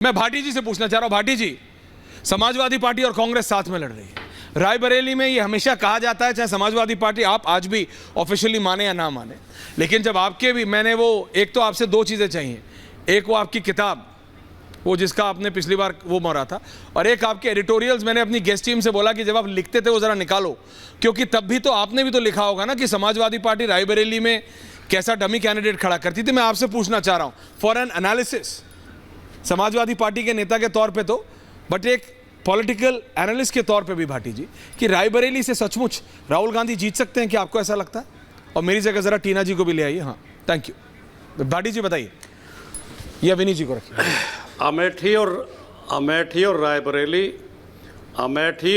मैं भाटी जी से पूछना चाह रहा हूं, भाटी जी, समाजवादी पार्टी और कांग्रेस साथ में लड़ रही है। रायबरेली में ये हमेशा कहा जाता है, चाहे समाजवादी पार्टी आप आज भी ऑफिशियली माने या ना माने, लेकिन जब आपके भी मैंने वो एक तो आपसे दो चीज़ें चाहिए, एक वो आपकी किताब वो जिसका आपने पिछली बार वो मरा था, और एक आपके एडिटोरियल्स। मैंने अपनी गेस्ट टीम से बोला कि जब आप लिखते थे वो ज़रा निकालो, क्योंकि तब भी तो आपने भी तो लिखा होगा ना कि समाजवादी पार्टी रायबरेली में कैसा डमी कैंडिडेट खड़ा करती थी। मैं आपसे पूछना चाह रहा हूँ for an analysis, Samajwadi party के नेता के तौर पे तो, बट एक पॉलिटिकल एनालिस्ट के तौर पे भी भाटी जी, कि रायबरेली से सचमुच राहुल गांधी जीत सकते हैं, कि आपको ऐसा लगता है? और मेरी जगह जरा टीना जी को भी ले आइए। हाँ, थैंक यू। भाटी जी बताइए, या विनीत जी को रखिए। अमेठी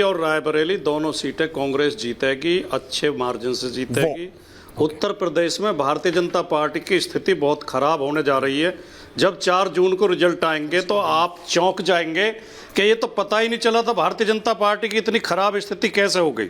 और रायबरेली दोनों सीटें कांग्रेस जीतेगी, अच्छे मार्जिन से जीतेगी। उत्तर प्रदेश में भारतीय जनता पार्टी की स्थिति बहुत खराब होने जा रही है। जब 4 जून को रिजल्ट आएंगे तो आप चौंक जाएंगे कि ये तो पता ही नहीं चला था भारतीय जनता पार्टी की इतनी खराब स्थिति कैसे हो गई।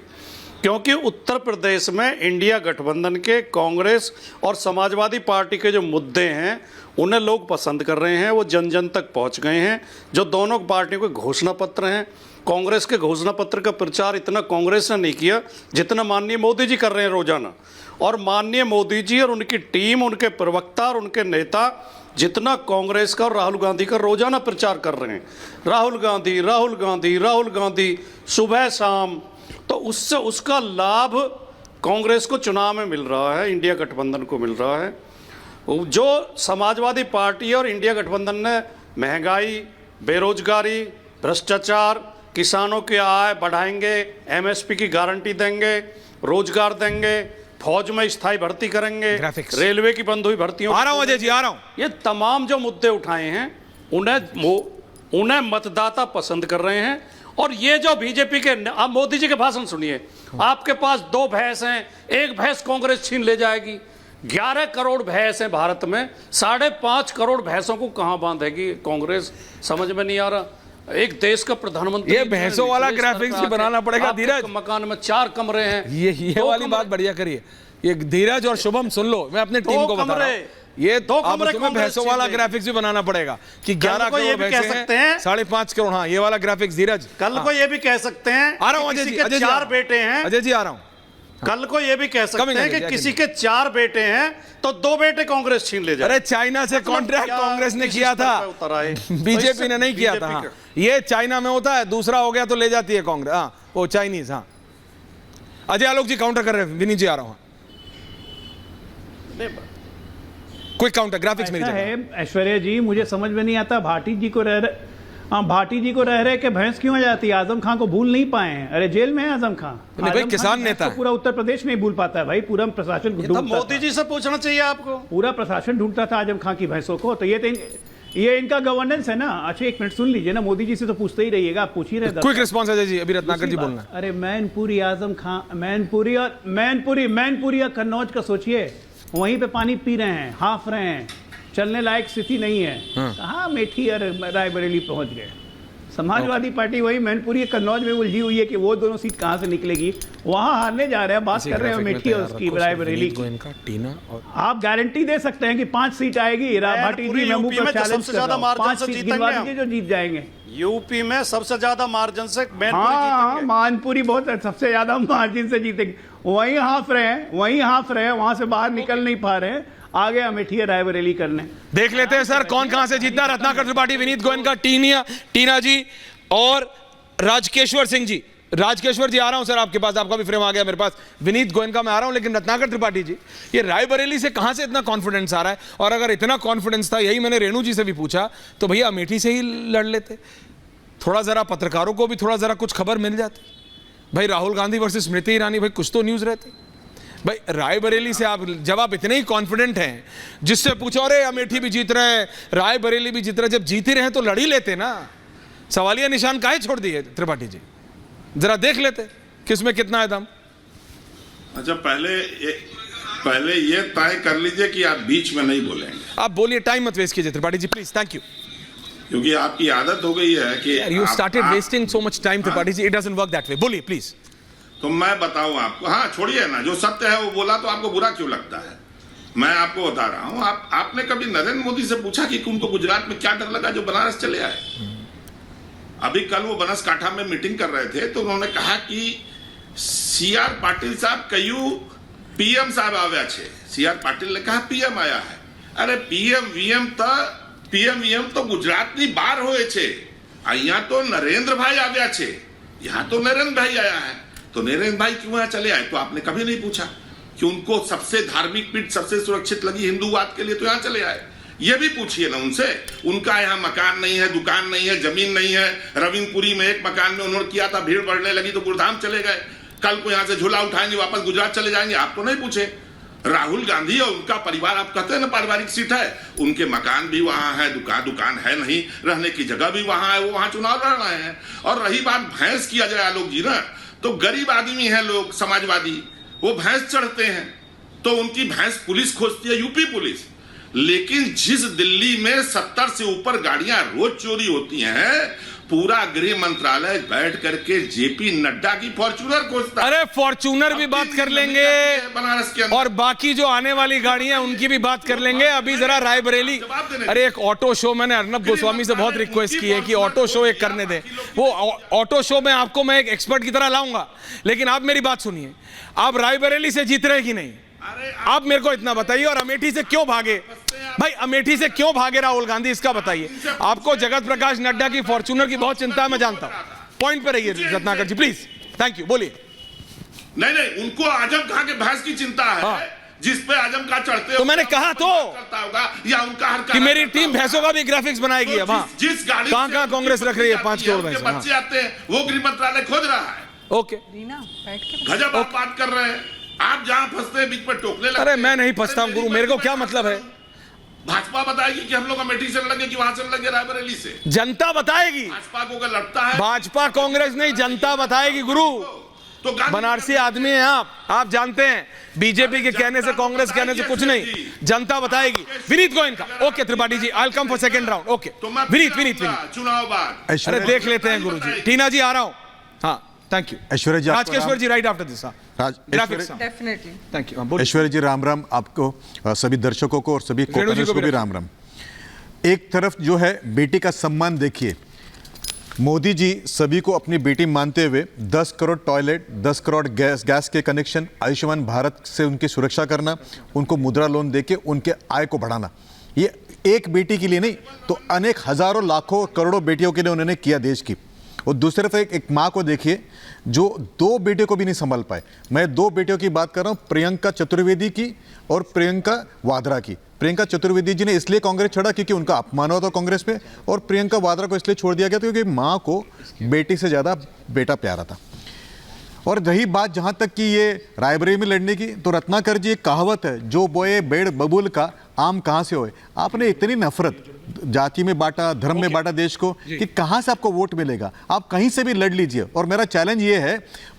क्योंकि उत्तर प्रदेश में इंडिया गठबंधन के कांग्रेस और समाजवादी पार्टी के जो मुद्दे हैं उन्हें लोग पसंद कर रहे हैं, वो जन जन तक पहुंच गए हैं। जो दोनों पार्टियों के घोषणा पत्र हैं, कांग्रेस के घोषणा पत्र का प्रचार इतना कांग्रेस ने नहीं किया जितना माननीय मोदी जी कर रहे हैं रोजाना। और माननीय मोदी जी और उनकी टीम, उनके प्रवक्ता और उनके नेता जितना कांग्रेस का और राहुल गांधी का रोजाना प्रचार कर रहे हैं, राहुल गांधी राहुल गांधी राहुल गांधी सुबह शाम, तो उससे उसका लाभ कांग्रेस को चुनाव में मिल रहा है, इंडिया गठबंधन को मिल रहा है। जो समाजवादी पार्टी और इंडिया गठबंधन ने महंगाई, बेरोजगारी, भ्रष्टाचार, किसानों की आय बढ़ाएंगे, एमएसपी की गारंटी देंगे, रोजगार देंगे, फौज में स्थायी भर्ती करेंगे, रेलवे की बंद हुई भर्तियों, आ रहा हूं अजय जी, आ रहा हूं, ये तमाम जो मुद्दे उठाए हैं उन्हें मतदाता पसंद कर रहे हैं। और ये जो बीजेपी के, आप मोदी जी के भाषण सुनिए, आपके पास 2 भैंस हैं, एक भैंस कांग्रेस छीन ले जाएगी। 11 करोड़ भैंस हैं भारत में, 5.5 करोड़ भैंसों को कहां बांधेगी कांग्रेस, समझ में नहीं आ रहा। एक देश का प्रधानमंत्री, ये भैंसों वाला ग्राफिक्स भी बनाना पड़ेगा धीरज। मकान में 4 कमरे हैं, ये वाली बात बढ़िया करिए। ये धीरज और शुभम सुन लो, मैं अपने टीम को बता रहा हूं, ये 2 कमरे भैंसों वाला ग्राफिक्स भी बनाना पड़ेगा कि 11 करोड़ भैंसे हैं, 5.5 करोड़। हाँ, ये वाला ग्राफिक्स धीरज। कल को ये भी कह सकते हैं, आ रहा हूं अजय जी, 4 बेटे हैं, अजय जी आ रहा हूं। कल को ये भी कह सकते हैं कि किसी के 4 बेटे हैं तो 2 बेटे कांग्रेस छीन ले जाए। अरे चाइना से कॉन्ट्रैक्ट कांग्रेस ने किया था, बीजेपी ने नहीं किया था। हाँ, ये चाइना में होता है, दूसरा हो गया तो ले जाती है कांग्रेस। हाँ, वो चाइनीज। हाँ, अजय आलोक जी काउंटर कर रहे हैं, विनीत जी आ रहा हूं। कोई काउंटर ग्राफिक्स मेरी जगह है। ऐश्वर्या जी, मुझे समझ में नहीं आता, भाटी जी को रह रहे कि भैंस क्यों आ जाती है? आजम खान को भूल नहीं पाए हैं। अरे जेल में है आजम खान। भाई किसान नेता है, पूरा उत्तर प्रदेश नहीं भूल पाता है भाई, पूरा प्रशासन ढूंढता था। मोदी जी से पूछना चाहिए आपको, पूरा प्रशासन ढूंढता था आजम खान की भैंसों को। तो ये इनका गवर्नेंस है ना। अच्छा, एक मिनट सुन लीजिए ना, मोदी जी से तो पूछते ही रहिएगा, आप पूछ ही रहे। क्विक रिस्पांस अजय जी, अभी रत्नाकर जी बोलना। अरे मैनपुरी, आजम खान, मैनपुरी और कन्नौज का सोचिए, वहीं पे पानी पी रहे हैं, हाफ रहे हैं, चलने लायक स्थिति नहीं है। कहाँ अमेठी और रायबरेली पहुंच गए। समाजवादी पार्टी वही मैनपुरी कन्नौज में उलझी हुई है कि वो दोनों सीट कहां से निकलेगी, वहां हारने जा रहे हैं। बात कर रहे हैं अमेठी और उसकी रायबरेली की। आप गारंटी दे सकते हैं कि 5 सीट आएगी। भाटी जी, मैं मुंह पर चैलेंज कर रहा हूं, 5 सीट गिनवा दीजिए जो जीत जाएंगे। यूपी में सबसे ज्यादा मार्जिन से मैनपुरी बहुत सबसे ज्यादा मार्जिन से जीतेगी। वहीं हाफ रहे हैं, वहां से बाहर निकल नहीं पा रहे हैं, आगे अमेठी रायबरेली करने। देख लेते हैं सर कौन कहां से जीतता। रत्नाकर त्रिपाठी, विनीत गोयनका, टीना जी और राजकेश्वर सिंह जी। राजकेश्वर जी आ रहा हूं सर आपके पास, आपका भी फ्रेम आ गया मेरे पास। विनीत गोयनका मैं आ रहा हूं, लेकिन रत्नाकर त्रिपाठी जी, ये रायबरेली से कहां से इतना कॉन्फिडेंस आ रहा है? और अगर इतना कॉन्फिडेंस था, यही मैंने रेणु जी से भी पूछा, तो भैया अमेठी से ही लड़ लेते। थोड़ा जरा पत्रकारों को भी थोड़ा जरा कुछ खबर मिल जाती भाई। राहुल गांधी वर्सेस स्मृति ईरानी, भाई कुछ तो न्यूज रहती भाई। रायबरेली से आप जब आप इतने ही कॉन्फिडेंट हैं, जिससे पूछो अरे अमेठी भी जीत रहे हैं, रायबरेली भी जीत रहे हैं, जब जीत ही रहे हैं तो लड़ ही लेते ना। सवालिया निशान काहे छोड़ दिए त्रिपाठी जी? जरा देख लेते किसमें कितना है दम। अच्छा, पहले ये तय कर लीजिए कि आप बीच में नहीं बोलेंगे। आप बोलिए, टाइम मत वेस्ट कीजिए Tripathi ji please, thank you. क्योंकि आपकी आदत हो गई है कि you started wasting so much time Tripathi ji, it doesn't work that way. बोलिए प्लीज। तो मैं बताऊं आपको, हाँ छोड़िए ना, जो सत्य है वो बोला तो आपको बुरा क्यों लगता है? मैं आपको बता रहा हूं, आपने कभी नरेंद्र मोदी से पूछा कि उनको गुजरात में क्या डर लगा जो बनारस चले आए? अभी कल वो बनासकांठा में मीटिंग कर रहे थे तो उन्होंने कहा कि CR पाटिल साहब कयू PM साहब આવ્યા છે। CR पाटिल ने कहा PM आया है। अरे PM तो गुजरातनी बार होए छे, અહીંયા तो नरेंद्र भाई આવ્યા છે, यहाँ तो नरेंद्र भाई आया है, तो नरेंद्र भाई क्यों यहाँ चले आए? तो आपने कभी नहीं पूछा कि उनको सबसे धार्मिक पीठ सबसे सुरक्षित लगी हिंदूवाद के लिए तो यहाँ चले आए। ये भी पूछिए ना उनसे, उनका यहाँ मकान नहीं है, दुकान नहीं है, जमीन नहीं है। रविंद्रपुरी में एक मकान में उन्होंने किया था, भीड़ बढ़ने लगी तो गुरुधाम चले गए, कल को यहाँ से झोला उठाएंगे वापस गुजरात चले जाएंगे। आप तो नहीं पूछे। राहुल गांधी और उनका परिवार, आप कहते हैं ना पारिवारिक सीट है, उनके मकान भी वहां है, दुकान है नहीं, रहने की जगह भी वहां है, वो वहां चुनाव लड़ रहे हैं। और रही बात भैंस की अजय आलोक जी ना, तो गरीब आदमी है लोग, समाजवादी, वो भैंस चढ़ते हैं तो उनकी भैंस पुलिस खोजती है, यूपी पुलिस। लेकिन जिस दिल्ली में 70 से ऊपर गाड़ियां रोज चोरी होती हैं, पूरा गृह मंत्रालय बैठ करके जेपी नड्डा की फॉर्च्यूनर खोजता है। अरे फॉर्च्यूनर भी बात कर लेंगे बनारस के अंदर, और बाकी जो आने वाली गाड़ियां उनकी भी बात कर लेंगे। अभी जरा रायबरेली, अरे एक ऑटो शो, मैंने अर्नब गोस्वामी से बहुत रिक्वेस्ट की है कि ऑटो शो एक करने दें। वो ऑटो शो में आपको मैं एक एक्सपर्ट की तरह लाऊंगा, लेकिन आप मेरी बात सुनिए, आप रायबरेली से जीत रहे कि नहीं? आप मेरे को इतना बताइए। और अमेठी से क्यों भागे भाई? अमेठी से क्यों भागे राहुल गांधी, इसका बताइए। आपको जगत प्रकाश नड्डा की फॉर्च्यूनर की बहुत चिंता है, मैं जानता हूं। पॉइंट पे रहिए रत्नाकर जी प्लीज। थैंक यू, बोलिए। नहीं, उनको आजम खां के भैंस की चिंता है। हाँ। जिस पे आजम का चढ़ते तो मैंने कहा तो करता होगा, या उनका हर कि मेरी टीम भैंसों का भी ग्राफिक्स बनाएगी। अब हाँ, जिस गाड़ी कहां कांग्रेस रख रही है 5 करोड़ भैंस? बच्चे आते हैं, वो गृह मंत्रालय खोज रहा है। ओके, गजब आप बात कर रहे हैं। आप जहां फंसते हैं बीच में टोकने लगते हैं। अरे मैं नहीं फंसता हूं गुरु, मेरे को क्या मतलब है? भाजपा बताएगी कि हम लोग अमेठी से लड़ेंगे कि वहां से लड़ेंगे रायबरेली से? जनता बताएगी। भाजपा को अगर लड़ता है, भाजपा कांग्रेस नहीं, जनता बताएगी गुरु। तो बनारसी आदमी हैं आप जानते हैं। बीजेपी के कहने से, कांग्रेस कहने से कुछ नहीं, जनता बताएगी। Vineet Goenka okay, Tripathi ji I will come for second round. Okay Vineet चुनाव बाद अरे देख लेते हैं गुरु जी। टीना जी आ रहा हूं। हाँ thank you. Aishwarya ji, Rajkeshwar ji right after this. Definitely thank you. Aishwarya ji Ram Ram आपको, सभी दर्शकों को और सभी कोपनर्स को भी राम राम। एक तरफ जो है बेटी का सम्मान देखिए, मोदी जी सभी को अपनी बेटी मानते हुए 10 करोड़ टॉयलेट, 10 करोड़ गैस के कनेक्शन, आयुष्मान भारत से उनकी सुरक्षा करना, उनको मुद्रा लोन देके उनके आय को बढ़ाना, ये एक बेटी के लिए नहीं तो अनेक हजारों लाखों करोड़ों बेटियों के लिए उन्होंने किया देश की। और दूसरी तरफ एक माँ को देखिए जो 2 बेटियों को भी नहीं संभाल पाए। मैं 2 बेटियों की बात कर रहा हूँ, प्रियंका चतुर्वेदी की और प्रियंका वाड्रा की। प्रियंका चतुर्वेदी जी ने इसलिए कांग्रेस छोड़ा क्योंकि उनका अपमान हुआ था कांग्रेस में, और प्रियंका वाड्रा को इसलिए छोड़ दिया गया था क्योंकि माँ को बेटी से ज़्यादा बेटा प्यारा था। और रही बात जहाँ तक कि ये रायबरेली में लड़ने की, तो रत्नाकर जी एक कहावत है, जो बोए बेड़ बबूल का आम कहाँ से होए। आपने इतनी नफरत जाति में बांटा, धर्म में बांटा देश को, कि कहाँ से आपको वोट मिलेगा? आप कहीं से भी लड़ लीजिए। और मेरा चैलेंज ये है,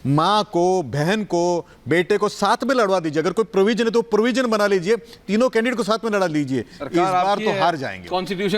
माँ को, बहन को, बेटे को साथ में लड़वा दीजिए। अगर कोई प्रोविजन है तो प्रोविजन बना लीजिए, तीनों कैंडिडेट को साथ में लड़ा लीजिए। इस बार तो हार जाएंगे। कॉन्स्टिट्यूशन